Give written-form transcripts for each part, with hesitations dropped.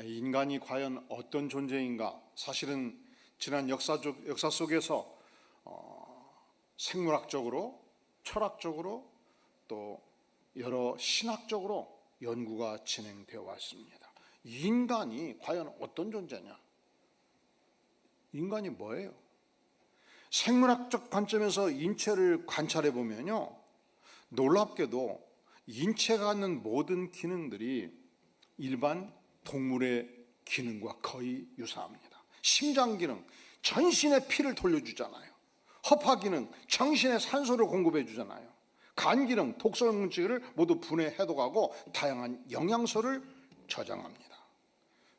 인간이 과연 어떤 존재인가? 사실은 지난 역사 속에서 생물학적으로, 철학적으로, 또 여러 신학적으로 연구가 진행되어 왔습니다. 인간이 과연 어떤 존재냐? 인간이 뭐예요? 생물학적 관점에서 인체를 관찰해 보면요, 놀랍게도 인체가 갖는 모든 기능들이 일반 동물의 기능과 거의 유사합니다. 심장 기능, 전신에 피를 돌려주잖아요. 허파 기능, 정신에 산소를 공급해 주잖아요. 간 기능, 독소물질을 모두 분해해독하고 다양한 영양소를 저장합니다.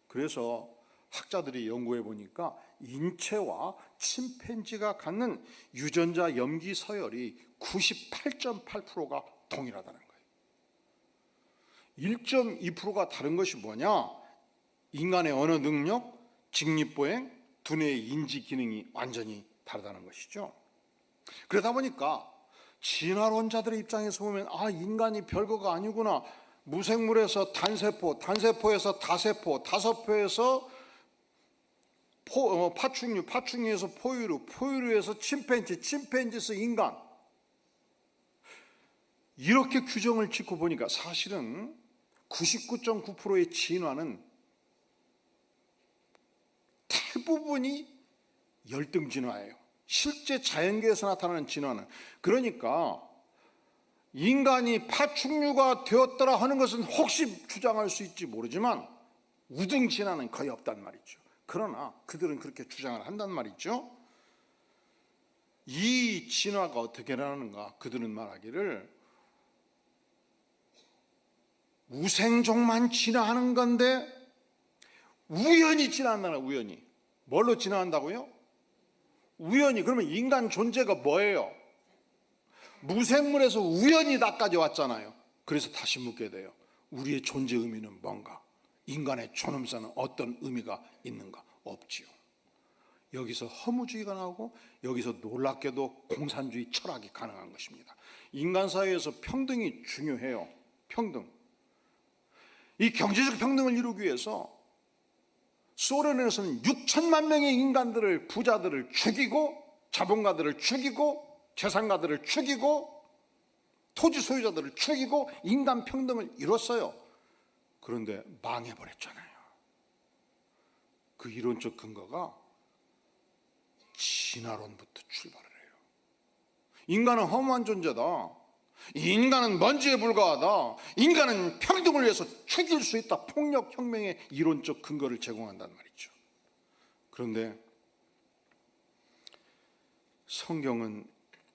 그래서 학자들이 연구해 보니까 인체와 침팬지가 갖는 유전자 염기 서열이 98.8%가 동일하다는 거예요. 1.2%가 다른 것이 뭐냐? 인간의 언어 능력, 직립보행, 두뇌의 인지 기능이 완전히 다르다는 것이죠. 그러다 보니까 진화론자들의 입장에서 보면 인간이 별거가 아니구나. 무생물에서 단세포, 단세포에서 다세포, 다세포에서 파충류, 파충류에서 포유류, 포유류에서 침팬지, 침팬지에서 인간. 이렇게 규정을 짓고 보니까 사실은 99.9%의 진화는 대부분이 열등 진화예요. 실제 자연계에서 나타나는 진화는. 그러니까 인간이 파충류가 되었더라 하는 것은 혹시 주장할 수 있지 모르지만 우등 진화는 거의 없단 말이죠. 그러나 그들은 그렇게 주장을 한단 말이죠. 이 진화가 어떻게 일어나는가? 그들은 말하기를 우생종만 진화하는 건데 우연히 진화한다는 거예요. 우연히. 뭘로 진화한다고요? 우연히. 그러면 인간 존재가 뭐예요? 무생물에서 우연히 나까지 왔잖아요. 그래서 다시 묻게 돼요. 우리의 존재 의미는 뭔가? 인간의 존엄사는 어떤 의미가 있는가? 없지요. 여기서 허무주의가 나오고 여기서 놀랍게도 공산주의 철학이 가능한 것입니다. 인간 사회에서 평등이 중요해요. 평등. 이 경제적 평등을 이루기 위해서 소련에서는 6천만 명의 인간들을, 부자들을 죽이고 자본가들을 죽이고 재산가들을 죽이고 토지 소유자들을 죽이고 인간 평등을 이뤘어요. 그런데 망해버렸잖아요. 그 이론적 근거가 진화론부터 출발을 해요. 인간은 허무한 존재다. 인간은 먼지에 불과하다. 인간은 평등을 위해서 죽일 수 있다. 폭력 혁명의 이론적 근거를 제공한단 말이죠. 그런데 성경은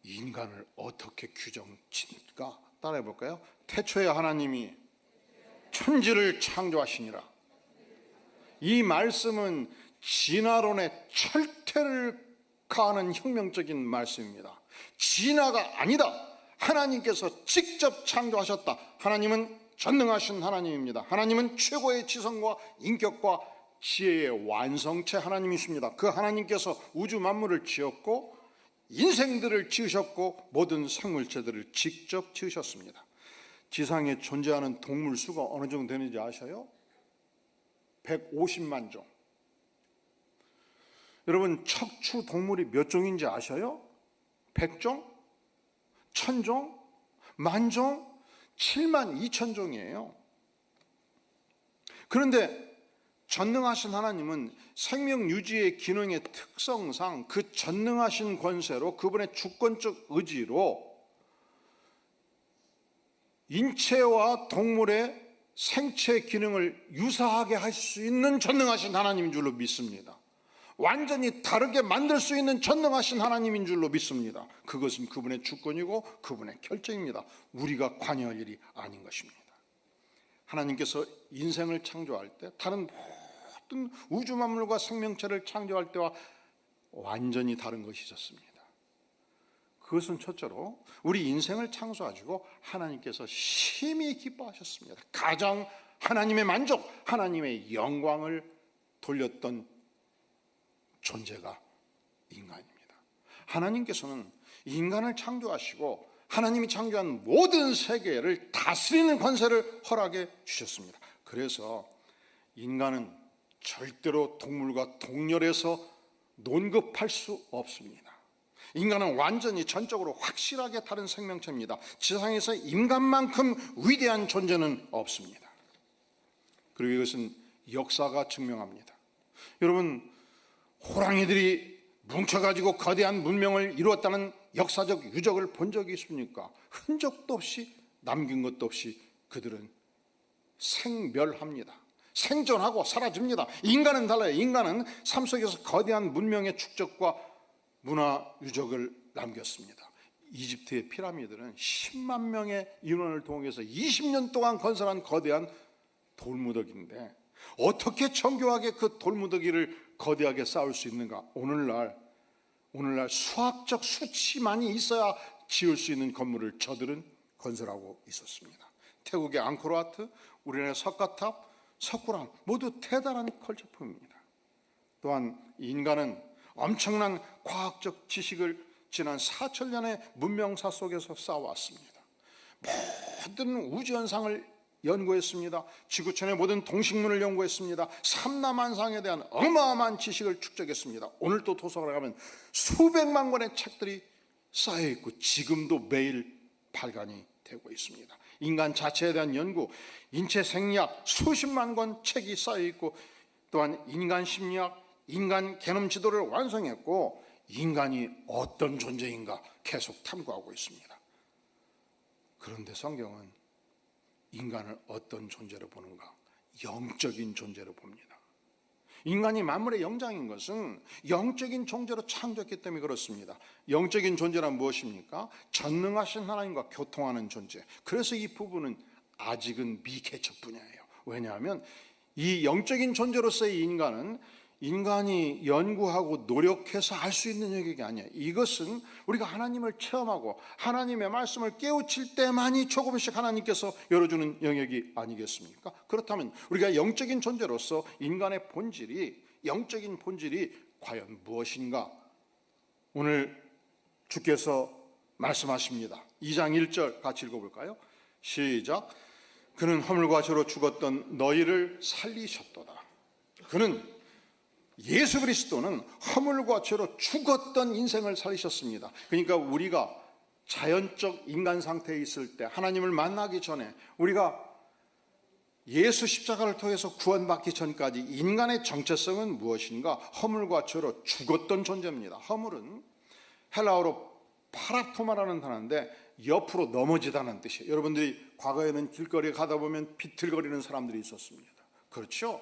인간을 어떻게 규정짓니까? 따라해 볼까요? 태초에 하나님이 천지를 창조하시니라. 이 말씀은 진화론의 철퇴를 가하는 혁명적인 말씀입니다. 진화가 아니다. 하나님께서 직접 창조하셨다. 하나님은 전능하신 하나님입니다. 하나님은 최고의 지성과 인격과 지혜의 완성체 하나님이십니다. 그 하나님께서 우주 만물을 지었고 인생들을 지으셨고 모든 생물체들을 직접 지으셨습니다. 지상에 존재하는 동물 수가 어느 정도 되는지 아셔요? 150만 종. 여러분 척추 동물이 몇 종인지 아셔요? 100종? 1000종? 10,000종? 72,000종이에요. 그런데 전능하신 하나님은 생명 유지의 기능의 특성상 그 전능하신 권세로 그분의 주권적 의지로 인체와 동물의 생체 기능을 유사하게 할 수 있는 전능하신 하나님인 줄로 믿습니다. 완전히 다르게 만들 수 있는 전능하신 하나님인 줄로 믿습니다. 그것은 그분의 주권이고 그분의 결정입니다. 우리가 관여할 일이 아닌 것입니다. 하나님께서 인생을 창조할 때 다른 모든 우주 만물과 생명체를 창조할 때와 완전히 다른 것이 있었습니다. 그것은 첫째로 우리 인생을 창조하시고 하나님께서 심히 기뻐하셨습니다. 가장 하나님의 만족, 하나님의 영광을 돌렸던 존재가 인간입니다. 하나님께서는 인간을 창조하시고 하나님이 창조한 모든 세계를 다스리는 권세를 허락해 주셨습니다. 그래서 인간은 절대로 동물과 동렬해서 논급할 수 없습니다. 인간은 완전히 전적으로 확실하게 다른 생명체입니다. 지상에서 인간만큼 위대한 존재는 없습니다. 그리고 이것은 역사가 증명합니다. 여러분, 호랑이들이 뭉쳐가지고 거대한 문명을 이루었다는 역사적 유적을 본 적이 있습니까? 흔적도 없이, 남긴 것도 없이 그들은 생멸합니다. 생존하고 사라집니다. 인간은 달라요. 인간은 삶 속에서 거대한 문명의 축적과 문화 유적을 남겼습니다. 이집트의 피라미드는 10만 명의 인원을 동원해서 20년 동안 건설한 거대한 돌무더기인데 어떻게 정교하게 그 돌무더기를 거대하게 쌓을 수 있는가? 오늘날 수학적 수치만이 있어야 지을 수 있는 건물을 저들은 건설하고 있었습니다. 태국의 앙코르와트, 우리나라의 석가탑, 석굴암 모두 대단한 컬처품입니다. 또한 인간은 엄청난 과학적 지식을 지난 4천년의 문명사 속에서 쌓아왔습니다. 모든 우주현상을 연구했습니다. 지구촌의 모든 동식물을 연구했습니다. 삼라만상에 대한 어마어마한 지식을 축적했습니다. 오늘도 도서관에 가면 수백만 권의 책들이 쌓여있고 지금도 매일 발간이 되고 있습니다. 인간 자체에 대한 연구, 인체 생리학 수십만 권 책이 쌓여있고 또한 인간 심리학, 인간 게놈 지도를 완성했고 인간이 어떤 존재인가 계속 탐구하고 있습니다. 그런데 성경은 인간을 어떤 존재로 보는가? 영적인 존재로 봅니다. 인간이 만물의 영장인 것은 영적인 존재로 창조했기 때문에 그렇습니다. 영적인 존재란 무엇입니까? 전능하신 하나님과 교통하는 존재. 그래서 이 부분은 아직은 미개척 분야예요. 왜냐하면 이 영적인 존재로서의 인간이 연구하고 노력해서 알 수 있는 영역이 아니에요. 이것은 우리가 하나님을 체험하고 하나님의 말씀을 깨우칠 때만이 조금씩 하나님께서 열어주는 영역이 아니겠습니까? 그렇다면 우리가 영적인 존재로서 인간의 영적인 본질이 과연 무엇인가? 오늘 주께서 말씀하십니다. 2장 1절 같이 읽어볼까요? 시작. 그는 허물과 죄로 죽었던 너희를 살리셨도다. 예수 그리스도는 허물과 죄로 죽었던 인생을 살리셨습니다. 그러니까 우리가 자연적 인간 상태에 있을 때 하나님을 만나기 전에 우리가 예수 십자가를 통해서 구원받기 전까지 인간의 정체성은 무엇인가? 허물과 죄로 죽었던 존재입니다. 허물은 헬라어로 파라토마라는 단어인데 옆으로 넘어지다는 뜻이에요. 여러분들이 과거에는 길거리에 가다 보면 비틀거리는 사람들이 있었습니다. 그렇죠?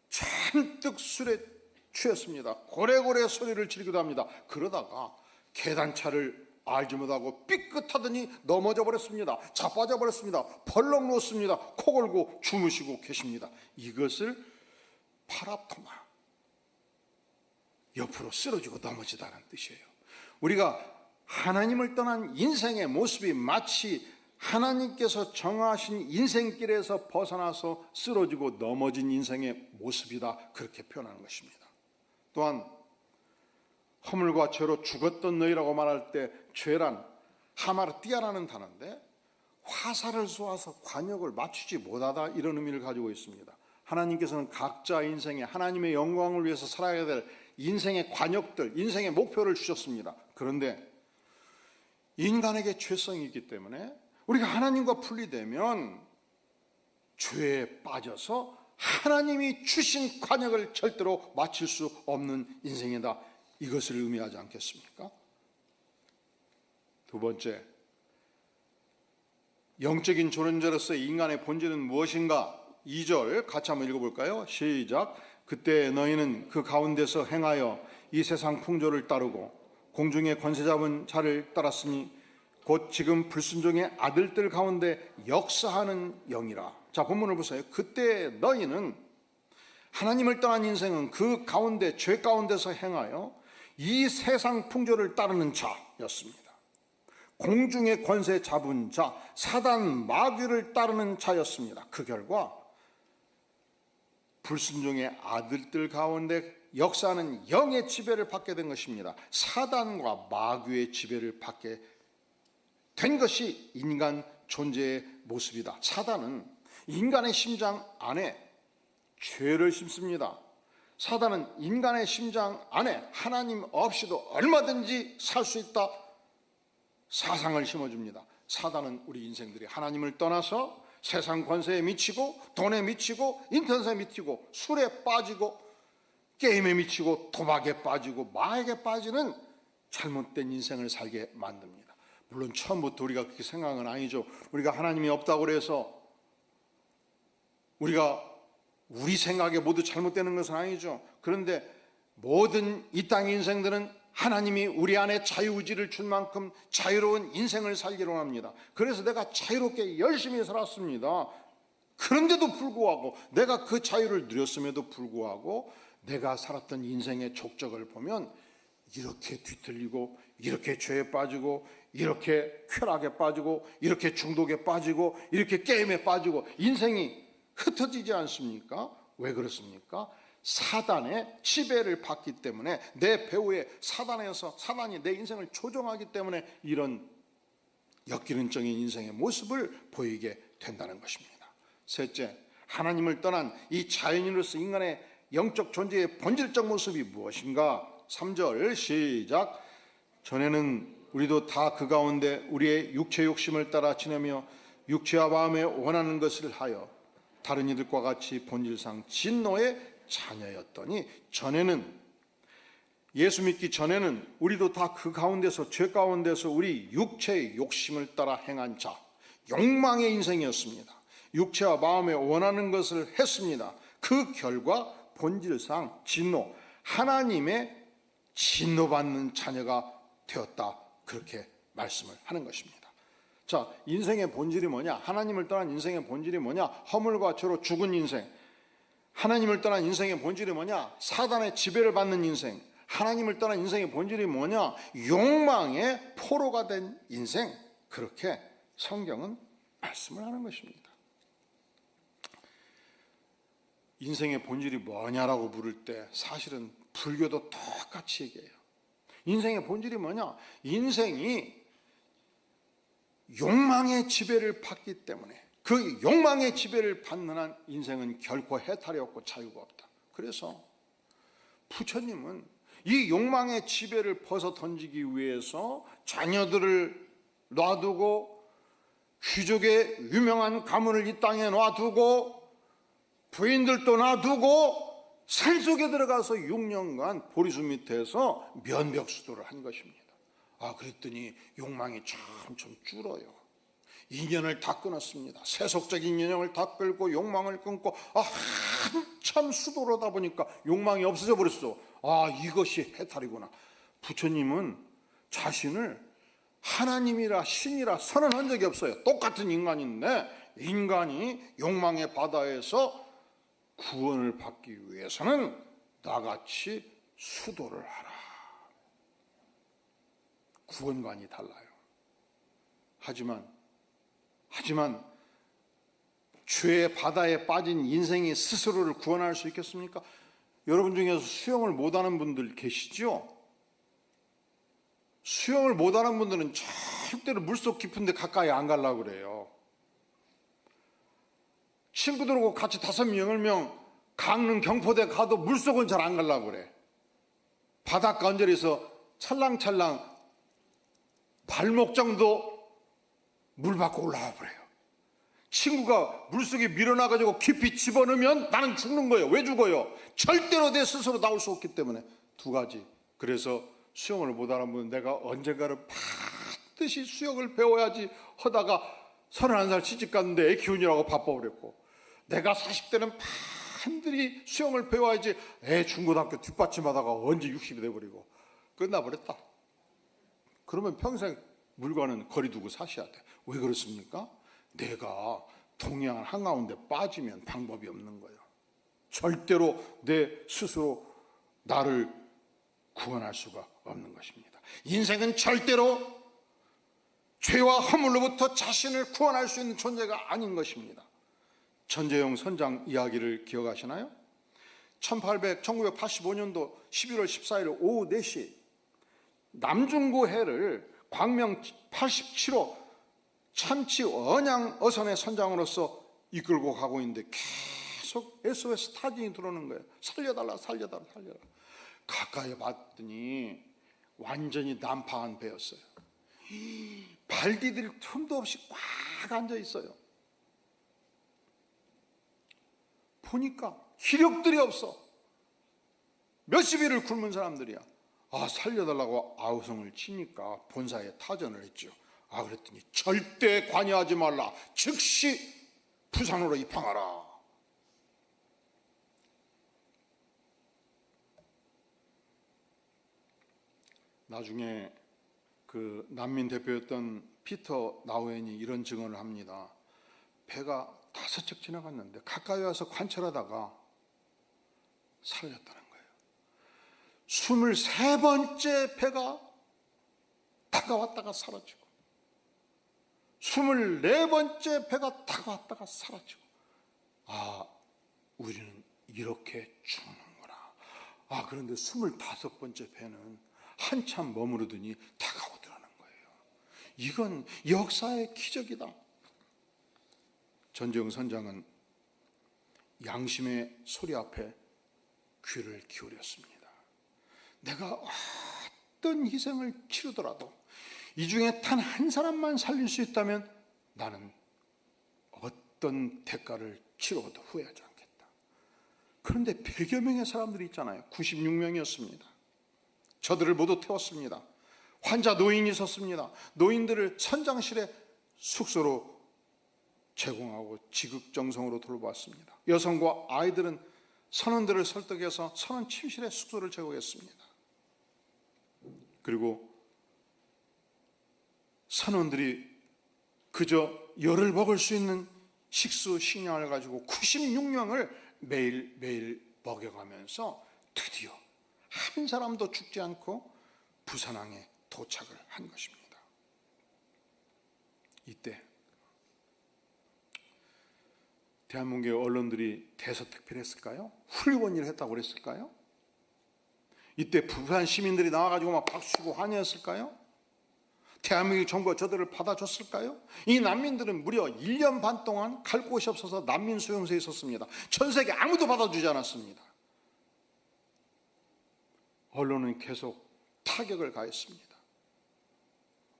잔뜩 술에 취했습니다. 고래고래 소리를 지르기도 합니다. 그러다가 계단차를 알지 못하고 삐끗하더니 넘어져 버렸습니다. 자빠져 버렸습니다. 벌렁 누웠습니다. 코 골고 주무시고 계십니다. 이것을 파라토마, 옆으로 쓰러지고 넘어지다는 뜻이에요. 우리가 하나님을 떠난 인생의 모습이 마치 하나님께서 정하신 인생길에서 벗어나서 쓰러지고 넘어진 인생의 모습이다, 그렇게 표현하는 것입니다. 또한 허물과 죄로 죽었던 너희라고 말할 때 죄란 하마르띠아라는 단어인데 화살을 쏘아서 관역을 맞추지 못하다, 이런 의미를 가지고 있습니다. 하나님께서는 각자 인생에 하나님의 영광을 위해서 살아야 될 인생의 관역들, 인생의 목표를 주셨습니다. 그런데 인간에게 죄성이 있기 때문에 우리가 하나님과 분리되면 죄에 빠져서 하나님이 주신 관역을 절대로 맞출 수 없는 인생이다, 이것을 의미하지 않겠습니까? 두 번째, 영적인 존재로서의 인간의 본질은 무엇인가? 2절 같이 한번 읽어볼까요? 시작. 그때 너희는 그 가운데서 행하여 이 세상 풍조를 따르고 공중에 권세 잡은 자를 따랐으니 곧 지금 불순종의 아들들 가운데 역사하는 영이라. 자, 본문을 보세요. 그때 너희는, 하나님을 떠난 인생은 그 가운데, 죄 가운데서 행하여 이 세상 풍조를 따르는 자였습니다. 공중의 권세 잡은 자, 사단 마귀를 따르는 자였습니다. 그 결과 불순종의 아들들 가운데 역사하는 영의 지배를 받게 된 것입니다. 사단과 마귀의 지배를 받게 된 것이 인간 존재의 모습이다. 사단은 인간의 심장 안에 죄를 심습니다. 사단은 인간의 심장 안에 하나님 없이도 얼마든지 살 수 있다 사상을 심어줍니다. 사단은 우리 인생들이 하나님을 떠나서 세상 권세에 미치고 돈에 미치고 인터넷에 미치고 술에 빠지고 게임에 미치고 도박에 빠지고 마약에 빠지는 잘못된 인생을 살게 만듭니다. 물론 처음부터 우리가 그렇게 생각은 아니죠. 우리가 하나님이 없다고 해서 우리가 우리 생각에 모두 잘못되는 것은 아니죠. 그런데 모든 이 땅의 인생들은 하나님이 우리 안에 자유의지를 준 만큼 자유로운 인생을 살기로 합니다. 그래서 내가 자유롭게 열심히 살았습니다. 그런데도 불구하고 내가 그 자유를 누렸음에도 불구하고 내가 살았던 인생의 족적을 보면 이렇게 뒤틀리고 이렇게 죄에 빠지고 이렇게 쾌락에 빠지고 이렇게 중독에 빠지고 이렇게 게임에 빠지고 인생이 흩어지지 않습니까? 왜 그렇습니까? 사단의 지배를 받기 때문에 내 배후에 사단이 내 인생을 조종하기 때문에 이런 역기능적인 인생의 모습을 보이게 된다는 것입니다. 셋째, 하나님을 떠난 이 자연인으로서 인간의 영적 존재의 본질적 모습이 무엇인가? 3절 시작. 전에는 우리도 다 그 가운데 우리의 육체 욕심을 따라 지내며 육체와 마음에 원하는 것을 하여 다른 이들과 같이 본질상 진노의 자녀였더니, 전에는 예수 믿기 전에는 우리도 다 그 가운데서 죄 가운데서 우리 육체의 욕심을 따라 행한 자, 욕망의 인생이었습니다. 육체와 마음에 원하는 것을 했습니다. 그 결과 본질상 진노, 하나님의 진노받는 자녀가 되었다, 그렇게 말씀을 하는 것입니다. 자, 인생의 본질이 뭐냐? 하나님을 떠난 인생의 본질이 뭐냐? 허물과 죄로 죽은 인생. 하나님을 떠난 인생의 본질이 뭐냐? 사단의 지배를 받는 인생. 하나님을 떠난 인생의 본질이 뭐냐? 욕망의 포로가 된 인생. 그렇게 성경은 말씀을 하는 것입니다. 인생의 본질이 뭐냐라고 물을 때 사실은 불교도 똑같이 얘기해요. 인생의 본질이 뭐냐? 인생이 욕망의 지배를 받기 때문에 그 욕망의 지배를 받는 한 인생은 결코 해탈이 없고 자유가 없다. 그래서 부처님은 이 욕망의 지배를 벗어 던지기 위해서 자녀들을 놔두고 귀족의 유명한 가문을 이 땅에 놔두고 부인들도 놔두고 산속에 들어가서 6년간 보리수 밑에서 면벽수도를 한 것입니다. 그랬더니 욕망이 점점 줄어요. 인연을 다 끊었습니다. 세속적인 인연을 다 끌고 욕망을 끊고 한참 수도로다 보니까 욕망이 없어져 버렸어. 이것이 해탈이구나. 부처님은 자신을 하나님이라 신이라 선언한 적이 없어요. 똑같은 인간인데 인간이 욕망의 바다에서 구원을 받기 위해서는 나같이 수도를 하라. 구원관이 달라요. 하지만 죄의 바다에 빠진 인생이 스스로를 구원할 수 있겠습니까? 여러분 중에서 수영을 못하는 분들 계시죠? 수영을 못하는 분들은 절대로 물속 깊은 데 가까이 안 가려고 그래요. 친구들하고 같이 5명 강릉 경포대 가도 물속은 잘 안 가려고 그래. 바닷가 언저리에서 찰랑찰랑 발목 정도 물 밖으로 올라와 버려요. 친구가 물속에 밀어나가지고 깊이 집어넣으면 나는 죽는 거예요. 왜 죽어요? 절대로 내 스스로 나올 수 없기 때문에. 두 가지. 그래서 수영을 못하는 분은 내가 언젠가는 반드시 수영을 배워야지 하다가 31살 시집 갔는데 애 키우느라고 바빠버렸고, 내가 40대는 반드시 수영을 배워야지 애 중고등학교 뒷받침하다가 언제 60이 돼버리고 끝나버렸다. 그러면 평생 물과는 거리 두고 사셔야 돼. 왜 그렇습니까? 내가 동양 한가운데 빠지면 방법이 없는 거예요. 절대로 내 스스로 나를 구원할 수가 없는 것입니다. 인생은 절대로 죄와 허물로부터 자신을 구원할 수 있는 존재가 아닌 것입니다. 전재용 선장 이야기를 기억하시나요? 1985년도 11월 14일 오후 4시 남중구해를 광명 87호 참치 언양 어선의 선장으로서 이끌고 가고 있는데 계속 SOS 타진이 들어오는 거예요. 살려달라, 살려달라, 살려달라. 가까이 봤더니 완전히 난파한 배였어요. 발 디딜 틈도 없이 꽉 앉아 있어요. 보니까 기력들이 없어. 몇십 일을 굶은 사람들이야. 살려달라고 아우성을 치니까 본사에 타전을 했죠. 그랬더니 절대 관여하지 말라. 즉시 부산으로 입항하라. 나중에 그 난민 대표였던 피터 나우엔이 이런 증언을 합니다. 배가 5척 지나갔는데 가까이 와서 관찰하다가 사라졌다는 거예요. 23번째 배가 다가왔다가 사라지고 24번째 배가 다가왔다가 사라지고 우리는 이렇게 죽는구나. 그런데 25번째 배는 한참 머무르더니 다가오더라는 거예요. 이건 역사의 기적이다. 전재영 선장은 양심의 소리 앞에 귀를 기울였습니다. 내가 어떤 희생을 치르더라도 이 중에 단 한 사람만 살릴 수 있다면 나는 어떤 대가를 치러도 후회하지 않겠다. 그런데 100여 명의 사람들이 있잖아요. 96명이었습니다. 저들을 모두 태웠습니다. 환자 노인이 있었습니다. 노인들을 선장실에 숙소로 제공하고 지극정성으로 돌보았습니다. 여성과 아이들은 선원들을 설득해서 선원 침실에 숙소를 제공했습니다. 그리고 선원들이 그저 열을 먹을 수 있는 식수 식량을 가지고 96명을 매일 먹여가면서 드디어 한 사람도 죽지 않고 부산항에 도착을 한 것입니다. 이때 대한민국의 언론들이 대서특필했을까요? 훌륭한 일을 했다고 그랬을까요? 이때 부산 시민들이 나와가지고 막 박수치고 환호했을까요? 대한민국 정부가 저들을 받아줬을까요? 이 난민들은 무려 1년 반 동안 갈 곳이 없어서 난민 수용소에 있었습니다. 전 세계 아무도 받아주지 않았습니다. 언론은 계속 타격을 가했습니다.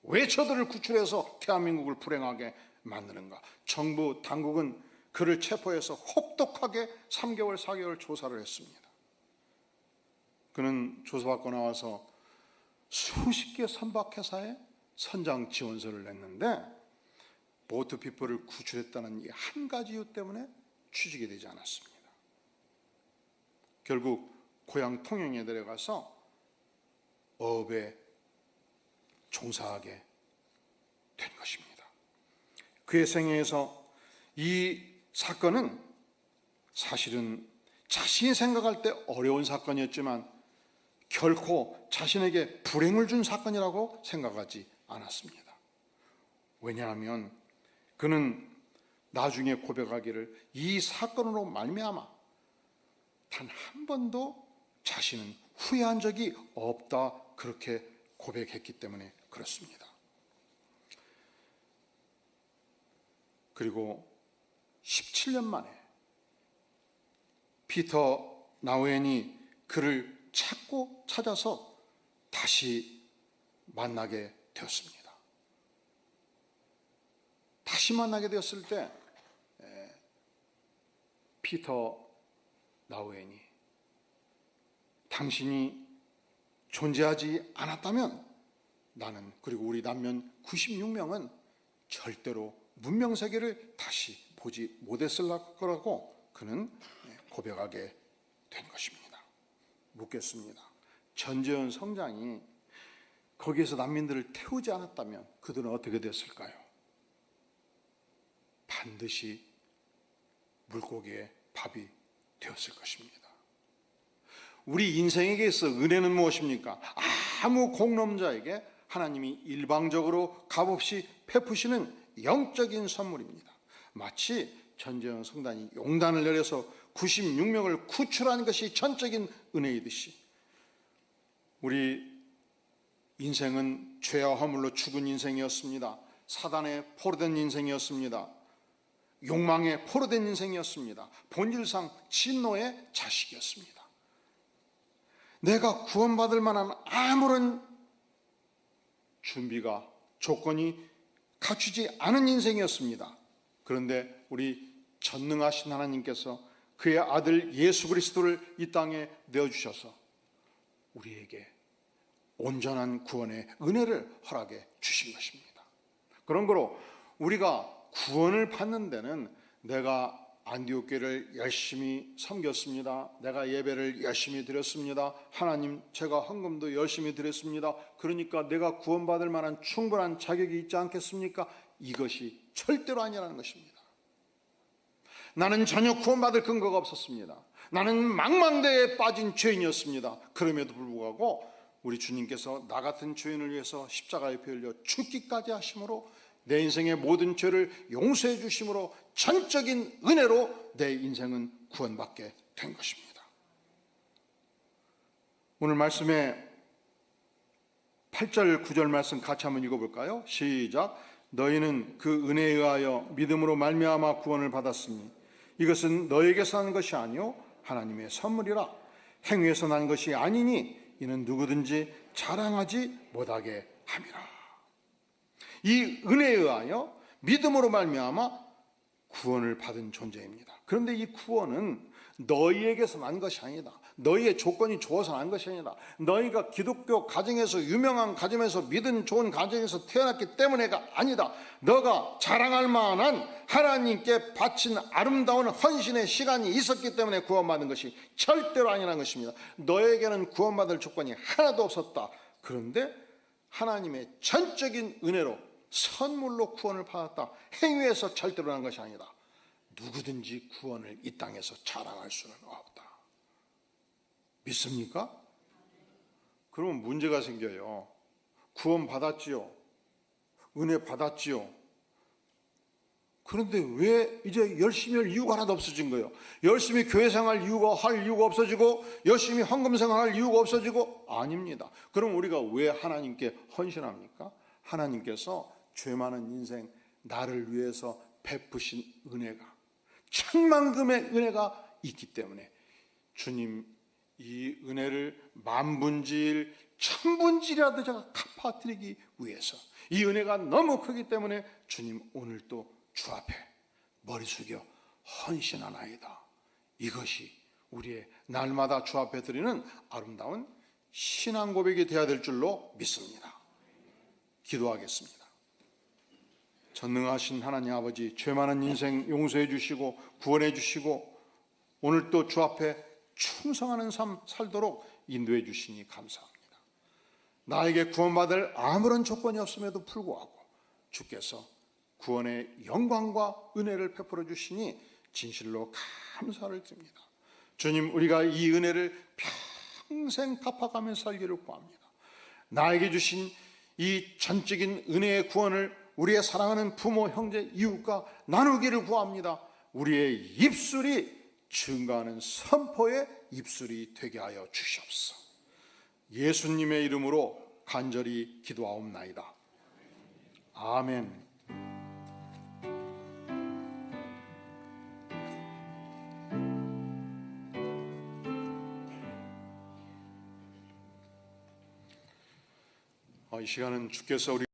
왜 저들을 구출해서 대한민국을 불행하게 만드는가? 정부 당국은 그를 체포해서 혹독하게 3개월, 4개월 조사를 했습니다. 그는 조사받고 나와서 수십 개 선박회사에 선장 지원서를 냈는데 보트피플을 구출했다는 이 한 가지 이유 때문에 취직이 되지 않았습니다. 결국 고향 통영에 내려가서 어업에 종사하게 된 것입니다. 그의 생애에서 이 사건은 사실은 자신이 생각할 때 어려운 사건이었지만 결코 자신에게 불행을 준 사건이라고 생각하지 않았습니다. 왜냐하면 그는 나중에 고백하기를 이 사건으로 말미암아 단 한 번도 자신은 후회한 적이 없다 그렇게 고백했기 때문에 그렇습니다. 그리고 17년 만에 피터 나우엔이 그를 찾아서 다시 만나게 되었습니다. 다시 만나게 되었을 때 피터 나우엔이 당신이 존재하지 않았다면 나는 그리고 우리 남면 96명은 절대로 문명세계를 다시 보지 못했을 거라고 그는 고백하게 된 것입니다. 묻겠습니다. 전재현 성장이 거기에서 난민들을 태우지 않았다면 그들은 어떻게 됐을까요? 반드시 물고기의 밥이 되었을 것입니다. 우리 인생에게 있어 은혜는 무엇입니까? 아무 공론자에게 하나님이 일방적으로 값없이 베푸시는 영적인 선물입니다. 마치 전재현 성단이 용단을 내려서 96명을 구출한 것이 전적인 은혜이듯이 우리 인생은 죄와 허물로 죽은 인생이었습니다. 사단에 포로된 인생이었습니다. 욕망에 포로된 인생이었습니다. 본질상 진노의 자식이었습니다. 내가 구원받을 만한 아무런 준비가 조건이 갖추지 않은 인생이었습니다. 그런데 우리 전능하신 하나님께서 그의 아들 예수 그리스도를 이 땅에 내어주셔서 우리에게 온전한 구원의 은혜를 허락해 주신 것입니다. 그런 거로 우리가 구원을 받는 데는 내가 안디옥 교회를 열심히 섬겼습니다. 내가 예배를 열심히 드렸습니다. 하나님, 제가 헌금도 열심히 드렸습니다. 그러니까 내가 구원받을 만한 충분한 자격이 있지 않겠습니까? 이것이 절대로 아니라는 것입니다. 나는 전혀 구원받을 근거가 없었습니다. 나는 망망대에 빠진 죄인이었습니다. 그럼에도 불구하고 우리 주님께서 나 같은 죄인을 위해서 십자가에 피 흘려 죽기까지 하심으로 내 인생의 모든 죄를 용서해 주심으로 전적인 은혜로 내 인생은 구원받게 된 것입니다. 오늘 말씀에 8절 9절 말씀 같이 한번 읽어볼까요? 시작. 너희는 그 은혜에 의하여 믿음으로 말미암아 구원을 받았으니 이것은 너에게서 난 것이 아니요 하나님의 선물이라. 행위에서 난 것이 아니니 이는 누구든지 자랑하지 못하게 함이라. 이 은혜에 의하여 믿음으로 말미암아 구원을 받은 존재입니다. 그런데 이 구원은 너희에게서 난 것이 아니다. 너희의 조건이 좋아서 난 것이 아니다. 너희가 기독교 가정에서 유명한 가정에서 믿음 좋은 가정에서 태어났기 때문에가 아니다. 너가 자랑할 만한 하나님께 바친 아름다운 헌신의 시간이 있었기 때문에 구원받은 것이 절대로 아니라는 것입니다. 너에게는 구원받을 조건이 하나도 없었다. 그런데 하나님의 전적인 은혜로 선물로 구원을 받았다. 행위에서 절대로 난 것이 아니다. 누구든지 구원을 이 땅에서 자랑할 수는 없다. 믿습니까? 그러면 문제가 생겨요. 구원 받았지요. 은혜 받았지요. 그런데 왜 이제 열심히 할 이유가 하나도 없어진 거예요? 열심히 교회 생활 할 이유가 없어지고 열심히 헌금 생활할 이유가 없어지고 아닙니다. 그럼 우리가 왜 하나님께 헌신합니까? 하나님께서 죄 많은 인생 나를 위해서 베푸신 은혜가 천만금의 은혜가 있기 때문에 주님 이 은혜를 만분지일 천분지일이라도 제가 갚아드리기 위해서 이 은혜가 너무 크기 때문에 주님 오늘 또 주 앞에 머리 숙여 헌신하나이다. 이것이 우리의 날마다 주 앞에 드리는 아름다운 신앙 고백이 되어야 될 줄로 믿습니다. 기도하겠습니다. 전능하신 하나님 아버지, 죄 많은 인생 용서해 주시고 구원해 주시고 오늘 또 주 앞에 충성하는 삶 살도록 인도해 주시니 감사합니다. 나에게 구원받을 아무런 조건이 없음에도 불구하고 주께서 구원의 영광과 은혜를 베풀어 주시니 진실로 감사를 드립니다. 주님, 우리가 이 은혜를 평생 갚아가며 살기를 구합니다. 나에게 주신 이 전적인 은혜의 구원을 우리의 사랑하는 부모, 형제, 이웃과 나누기를 구합니다. 우리의 입술이 증거하는 선포의 입술이 되게 하여 주시옵소서. 예수님의 이름으로 간절히 기도하옵나이다. 아멘. 이 시간은 주께서 우리